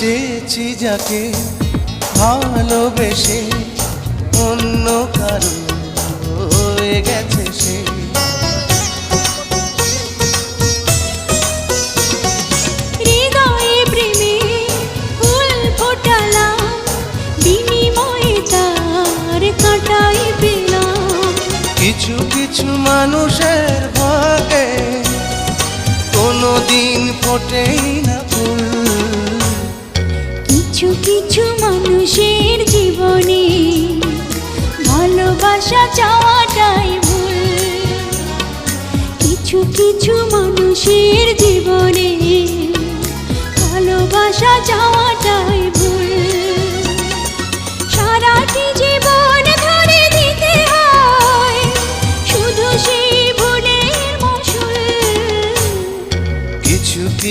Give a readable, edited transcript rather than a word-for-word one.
চেয়েছি যাকে ভালোবেসে অন্য কারো হয়ে গেছে সে। হৃদয়ে প্রেমে ফুল ফোটালাম, বিনিময়ে তার কাঁটাই পেলাম। কিছু কিছু মানুষের ভাগে কোনোদিন ফোটেই না ফুল। কিছু কিছু মানুষের জীবনে ভালোবাসা চাওয়াটাই ভুল। কিছু কিছু মানুষের